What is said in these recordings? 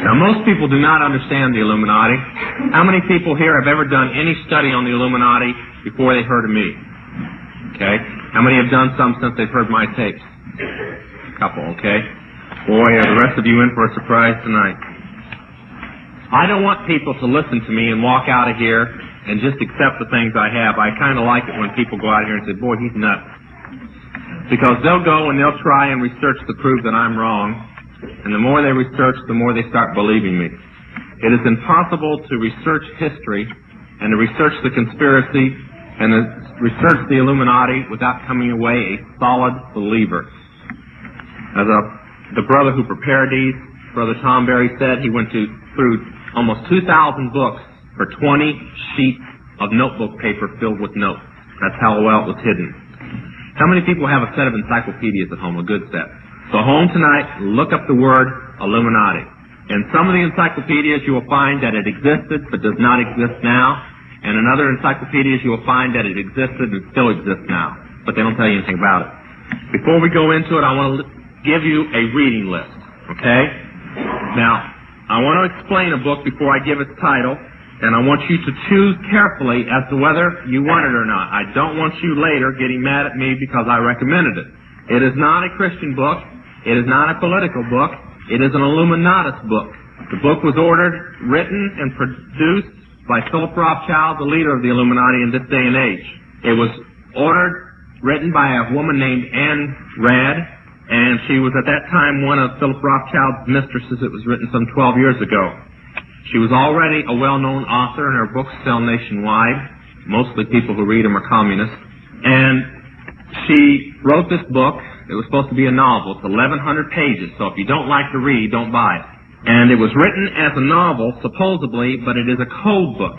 Now, most people do not understand the Illuminati. How many people here have ever done any study on the Illuminati before they heard of me? Okay. How many have done some since they've heard my tapes? A couple, okay. Boy, are the rest of you in for a surprise tonight. I don't want people to listen to me and walk out of here and just accept the things I have. I kind of like it when people go out here and say, boy, he's nuts. Because they'll go and they'll try and research to prove that I'm wrong. And the more they research, the more they start believing me. It is impossible to research history and to research the conspiracy and to research the Illuminati without coming away a solid believer. As the brother who prepared these, Brother Tom Berry, said, he went through almost 2,000 books for 20 sheets of notebook paper filled with notes. That's how well it was hidden. How many people have a set of encyclopedias at home, a good set? So home tonight, look up the word Illuminati. In some of the encyclopedias you will find that it existed but does not exist now. And in other encyclopedias you will find that it existed and still exists now. But they don't tell you anything about it. Before we go into it, I want to give you a reading list. Okay? Now, I want to explain a book before I give its title. And I want you to choose carefully as to whether you want it or not. I don't want you later getting mad at me because I recommended it. It is not a Christian book. It is not a political book. It is an Illuminatus book. The book was ordered, written, and produced by Philip Rothschild, the leader of the Illuminati in this day and age. It was ordered, written by a woman named Anne Rand, and she was at that time one of Philip Rothschild's mistresses. It was written some 12 years ago. She was already a well-known author, and her books sell nationwide. Mostly people who read them are communists. And she wrote this book. It was supposed to be a novel. It's 1,100 pages, so if you don't like to read, don't buy it. And it was written as a novel, supposedly, but it is a code book.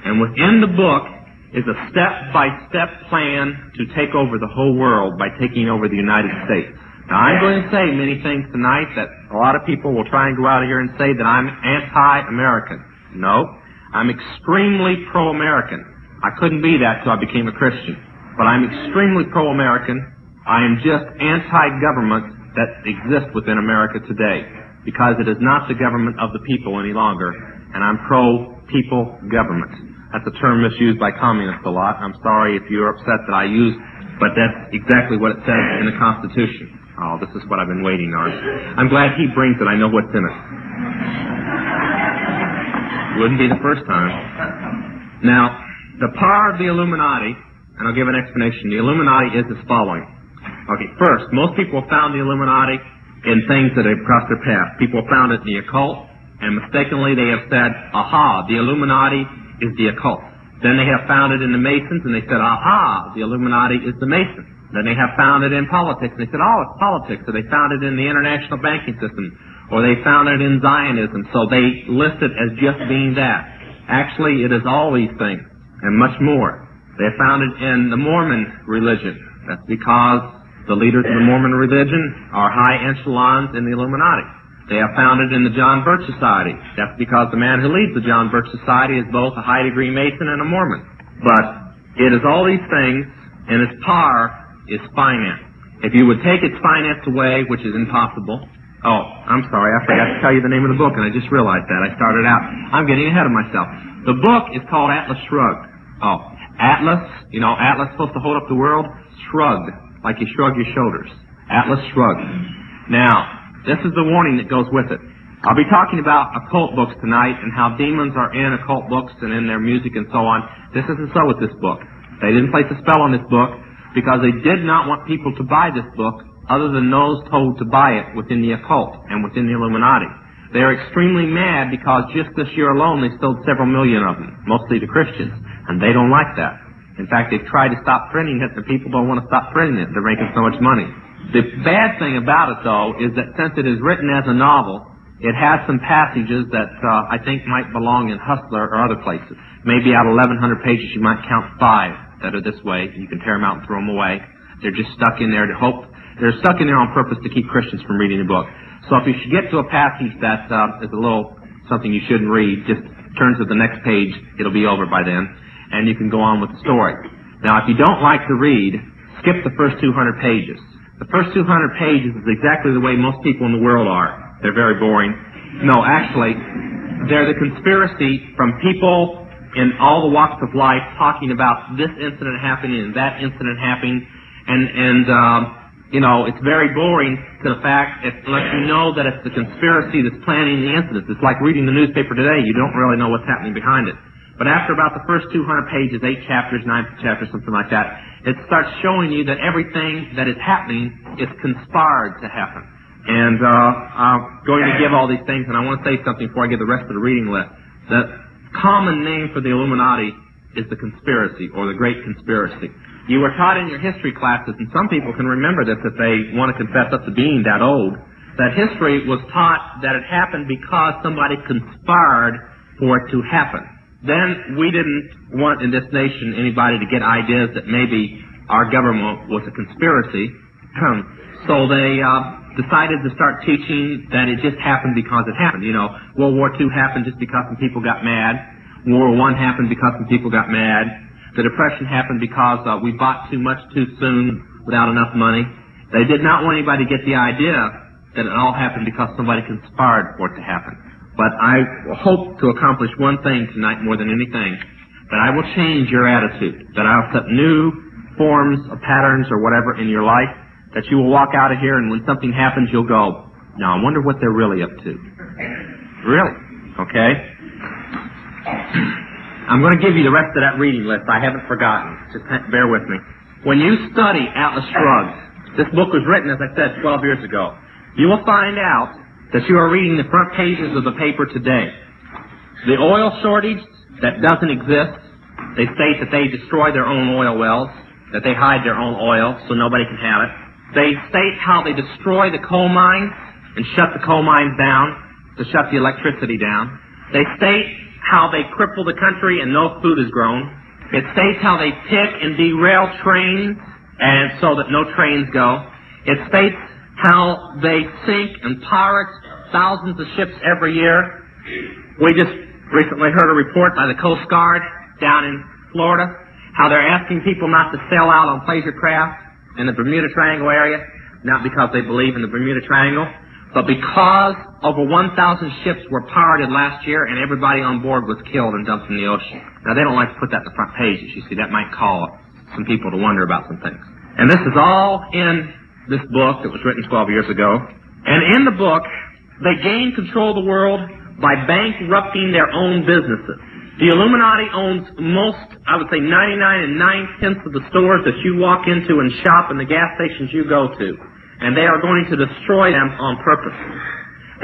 And within the book is a step-by-step plan to take over the whole world by taking over the United States. Now, I'm going to say many things tonight that a lot of people will try and go out of here and say that I'm anti-American. No, I'm extremely pro-American. I couldn't be that till I became a Christian. But I'm extremely pro-American. I am just anti-government that exists within America today, because it is not the government of the people any longer, and I'm pro-people government. That's a term misused by communists a lot. I'm sorry if you're upset that I use, but that's exactly what it says in the Constitution. Oh, this is what I've been waiting on. I'm glad he brings it. I know what's in it. Wouldn't be the first time. Now, the power of the Illuminati, and I'll give an explanation. The Illuminati is as following. Okay, first, most people have found the Illuminati in things that have crossed their path. People have found it in the occult, and mistakenly they have said, aha, the Illuminati is the occult. Then they have found it in the Masons, and they said, aha, the Illuminati is the Masons. Then they have found it in politics, and they said, oh, it's politics. So they found it in the international banking system, or they found it in Zionism. So they list it as just being that. Actually, it is all these things, and much more. They have found it in the Mormon religion. That's because the leaders of the Mormon religion are high echelons in the Illuminati. They have found it in the John Birch Society. That's because the man who leads the John Birch Society is both a high-degree Mason and a Mormon. But it is all these things, and its power is finance. If you would take its finance away, which is impossible. Oh, I'm sorry, I forgot to tell you the name of the book, and I just realized that. I started out. I'm getting ahead of myself. The book is called Atlas Shrugged. Oh, Atlas, you know, Atlas supposed to hold up the world? Shrugged, like you shrug your shoulders. Atlas Shrugged. Now, this is the warning that goes with it. I'll be talking about occult books tonight and how demons are in occult books and in their music and so on. This isn't so with this book. They didn't place a spell on this book because they did not want people to buy this book other than those told to buy it within the occult and within the Illuminati. They are extremely mad because just this year alone they sold several million of them, mostly to Christians, and they don't like that. In fact, they've tried to stop printing it, and people don't want to stop printing it. They're making so much money. The bad thing about it, though, is that since it is written as a novel, it has some passages that I think might belong in Hustler or other places. Maybe out of 1,100 pages, you might count 5 that are this way. You can tear them out and throw them away. They're just stuck in there to hope. They're stuck in there on purpose to keep Christians from reading the book. So if you should get to a passage that is a little something you shouldn't read, just turn to the next page. It'll be over by then, and you can go on with the story. Now, if you don't like to read, skip the first 200 pages. The first 200 pages is exactly the way most people in the world are. They're very boring. No, actually, they're the conspiracy from people in all the walks of life talking about this incident happening and that incident happening, and you know, it's very boring to the fact it lets you know that it's the conspiracy that's planning the incidents. It's like reading the newspaper today. You don't really know what's happening behind it. But after about the first 200 pages, 8 chapters, 9 chapters, something like that, it starts showing you that everything that is happening is conspired to happen. And I'm going to give all these things, and I want to say something before I give the rest of the reading list. The common name for the Illuminati is the conspiracy, or the Great Conspiracy. You were taught in your history classes, and some people can remember this if they want to confess up to being that old, that history was taught that it happened because somebody conspired for it to happen. Then we didn't want in this nation anybody to get ideas that maybe our government was a conspiracy. So they decided to start teaching that it just happened because it happened. You know, World War II happened just because some people got mad. World War I happened because some people got mad. The Depression happened because we bought too much too soon without enough money. They did not want anybody to get the idea that it all happened because somebody conspired for it to happen. But I hope to accomplish one thing tonight more than anything, that I will change your attitude, that I'll set new forms of patterns or whatever in your life, that you will walk out of here and when something happens you'll go, now I wonder what they're really up to. Really? Okay? I'm going to give you the rest of that reading list. I haven't forgotten. Just bear with me. When you study Atlas Shrugged, this book was written, as I said, 12 years ago. You will find out that you are reading the front pages of the paper today. The oil shortage that doesn't exist, they state that they destroy their own oil wells, that they hide their own oil so nobody can have it. They state how they destroy the coal mines and shut the coal mines down to shut the electricity down. They state how they cripple the country and no food is grown. It states how they pick and derail trains and so that no trains go. It states how they sink and pirate thousands of ships every year. We just recently heard a report by the Coast Guard down in Florida, how they're asking people not to sail out on pleasure craft in the Bermuda Triangle area, not because they believe in the Bermuda Triangle, but because over 1,000 ships were pirated last year and everybody on board was killed and dumped in the ocean. Now, they don't like to put that in the front pages. You see, that might cause some people to wonder about some things. And this is all in this book that was written 12 years ago. And in the book, they gain control of the world by bankrupting their own businesses. The Illuminati owns most, I would say 99 9/10 of the stores that you walk into and shop and the gas stations you go to. And they are going to destroy them on purpose.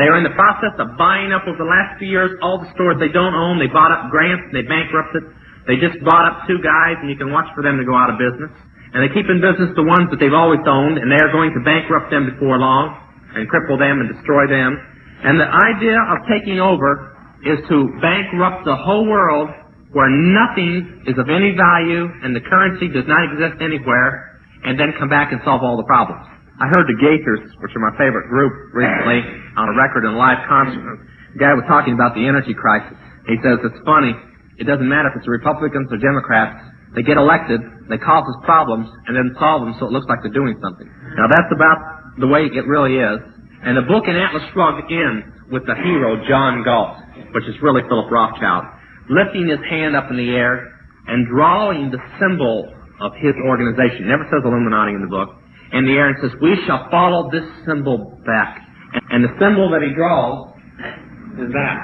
They are in the process of buying up over the last few years all the stores they don't own. They bought up grants, they bankrupted. They just bought up 2 guys, and you can watch for them to go out of business. And they keep in business the ones that they've always owned, and they are going to bankrupt them before long and cripple them and destroy them. And the idea of taking over is to bankrupt the whole world where nothing is of any value and the currency does not exist anywhere, and then come back and solve all the problems. I heard the Gaithers, which are my favorite group, recently on a record in a live concert. The guy was talking about the energy crisis. He says, it's funny, it doesn't matter if it's Republicans or Democrats. They get elected, they cause us problems, and then solve them so it looks like they're doing something. Now that's about the way it really is. And the book in Atlas Shrugged ends with the hero, John Galt, which is really Philip Rothschild, lifting his hand up in the air and drawing the symbol of his organization. It never says Illuminati in the book. In the air and says, we shall follow this symbol back. And the symbol that he draws is that.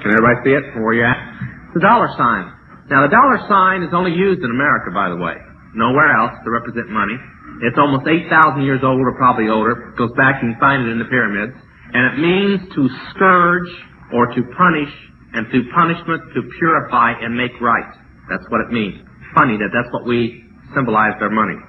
Can everybody see it from where you're at? It's a dollar sign. Now, the dollar sign is only used in America, by the way. Nowhere else to represent money. It's almost 8,000 years old, or probably older. It goes back and you find it in the pyramids. And it means to scourge or to punish, and through punishment to purify and make right. That's what it means. Funny that that's what we symbolized our money.